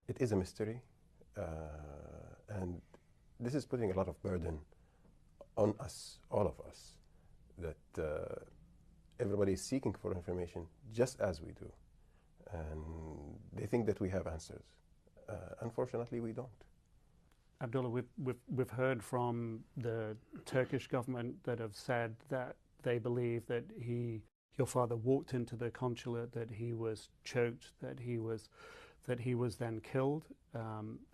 It is a mystery, and this is putting a lot of burden on us, all of us, that everybody is seeking for information just as we do. And they think that we have answers. Unfortunately, we don't. Abdullah, we've heard from the Turkish government that have said that they believe that your father walked into the consulate, that he was choked, that he was then killed.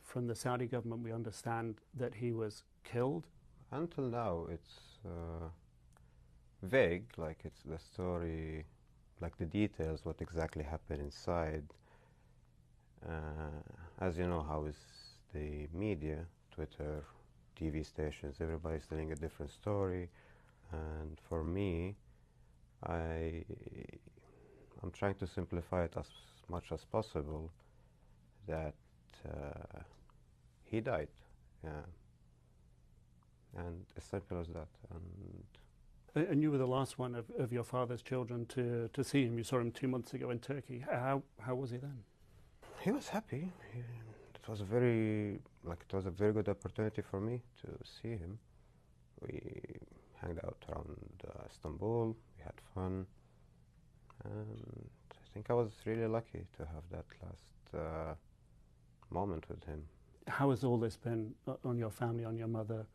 From the Saudi government, we understand that he was killed. Until now, it's vague, like it's the story, like the details, what exactly happened inside. As you know, how is the media, Twitter, TV stations, everybody's telling a different story. And for me, I'm trying to simplify it as much as possible, that he died, yeah. And as simple as that. And you were the last one of your father's children to see him. You saw him 2 months ago in Turkey. How was he then? He was happy. It was a very good opportunity for me to see him. We hung out around Istanbul. We had fun, and I think I was really lucky to have that last moment with him. How has all this been on your family, on your mother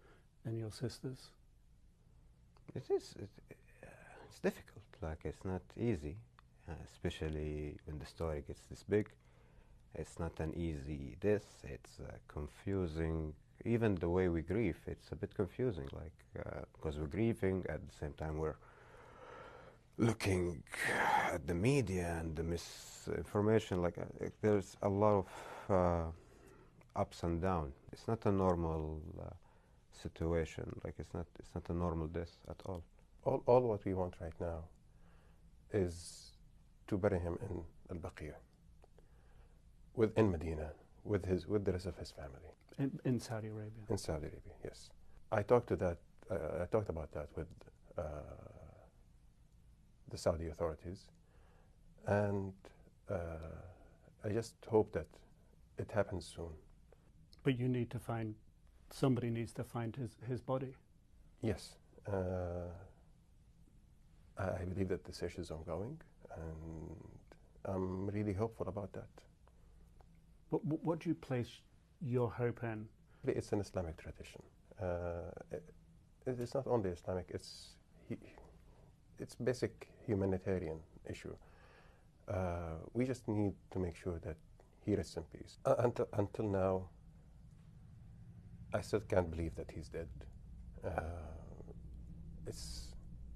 and your sisters? It's difficult. Like, it's not easy, especially when the story gets this big. It's not an easy it's confusing. Even the way we grieve, it's a bit confusing, like, because we're grieving, at the same time we're looking at the media and the misinformation. Like, there's a lot of ups and downs. It's not a normal situation. Like, it's not a normal death at all. All what we want right now is to bury him in Al-Baqiyah, in Medina, with the rest of his family. In Saudi Arabia? In Saudi Arabia, yes. I talked about that with the Saudi authorities, and I just hope that it happens soon. But somebody needs to find his body. Yes. I believe that the search is ongoing, and I'm really hopeful about that. But what do you place your hope in? It's an Islamic tradition. It's not only Islamic, it's basic humanitarian issue. We just need to make sure that he rests in peace. Until now, I still can't believe that he's dead.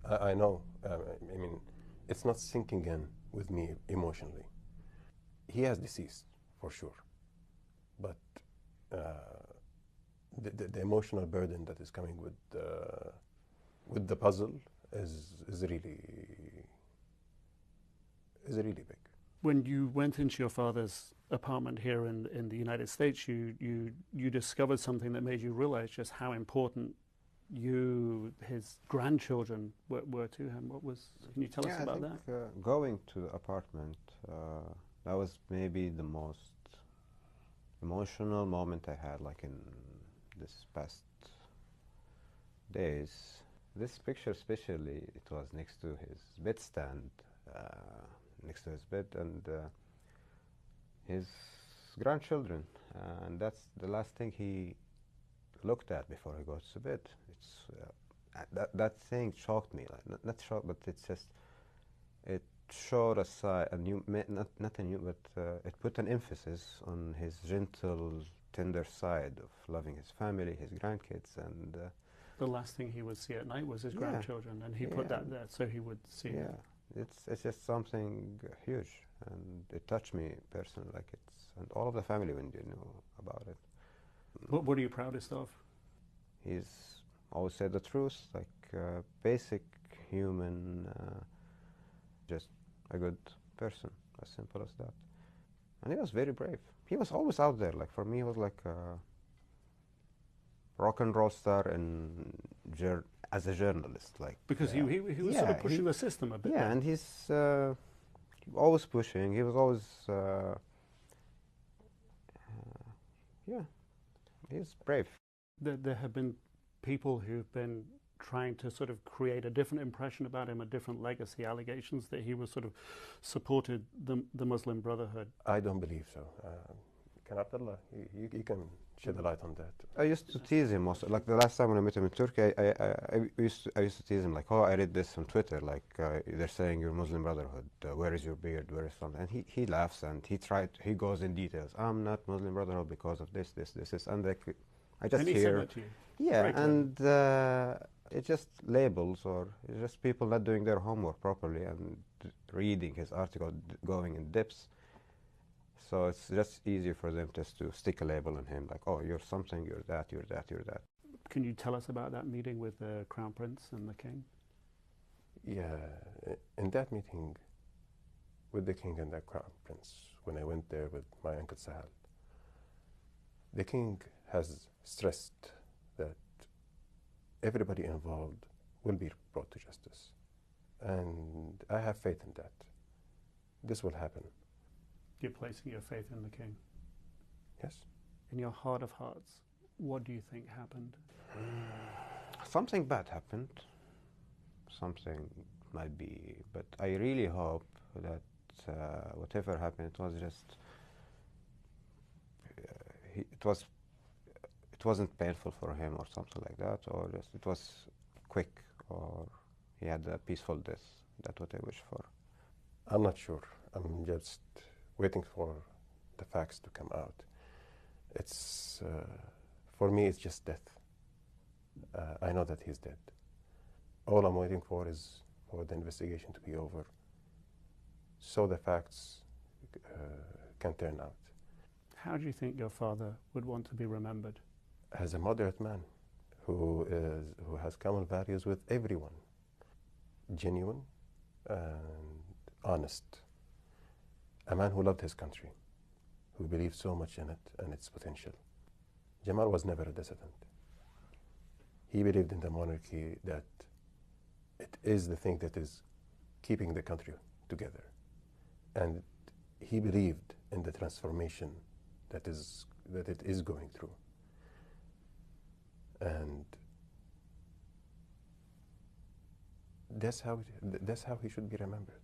I know, I mean, it's not sinking in with me emotionally. He has deceased, for sure. But the emotional burden that is coming with the puzzle is really big. When you went into your father's apartment here in the United States, you discovered something that made you realize just how important his grandchildren were to him. Can you tell us about that? Going to the apartment, that was maybe the most emotional moment I had, like, in this past days. This picture especially, it was next to his bedstand, next to his bed, and his grandchildren, and that's the last thing he looked at before he goes to bed. It's that thing shocked me, like, not shocked, but it's just, it showed a side, not a new, but it put an emphasis on his gentle, tender side of loving his family, his grandkids, and the last thing he would see at night was his grandchildren, and he put that there so he would see it. It's just something huge, and it touched me personally, like, and all of the family when they knew about it. What are you proudest of? He's always said the truth, like, basic human, just a good person, as simple as that. And he was very brave. He was always out there. Like, for me, he was like a rock and roll star as a journalist. Like, because he was sort of pushing the system a bit. Yeah, and he's always pushing. He was always Yeah, he's brave. There have been people who've been trying to sort of create a different impression about him, a different legacy, allegations that he was sort of supported the Muslim Brotherhood. I don't believe so. Can Abdullah, you can shed a light on that. I used to tease him also. Like the last time when I met him in Turkey, I used to tease him like, oh, I read this on Twitter, like they're saying you're Muslim Brotherhood. Where is your beard? Where is something? And he laughs and he goes in details. I'm not Muslim Brotherhood because of this, and like, I just And he hear. said that to you? Yeah, Right, and it's just labels, or it's just people not doing their homework properly and reading his article, going in depths. So it's just easier for them just to stick a label on him, like, oh, you're something, you're that, you're that, you're that. Can you tell us about that meeting with the Crown Prince and the King? Yeah, in that meeting with the King and the Crown Prince, when I went there with my Uncle Sahel, the King has stressed that everybody involved will be brought to justice. And I have faith in that. This will happen. You're placing your faith in the King. Yes. In your heart of hearts, what do you think happened? Something bad happened. Something might be, but I really hope that whatever happened, it was just, it wasn't painful for him or something like that, or just it was quick, or he had a peaceful death. That's what I wish for. I'm not sure. I'm just waiting for the facts to come out. It's, for me, it's just death. I know that he's dead. All I'm waiting for is for the investigation to be over, so the facts can turn out. How do you think your father would want to be remembered? As a moderate man who has common values with everyone, genuine and honest, a man who loved his country, who believed so much in it and its potential. Jamal was never a dissident. He believed in the monarchy, that it is the thing that is keeping the country together. And he believed in the transformation that it is going through. And that's how he should be remembered.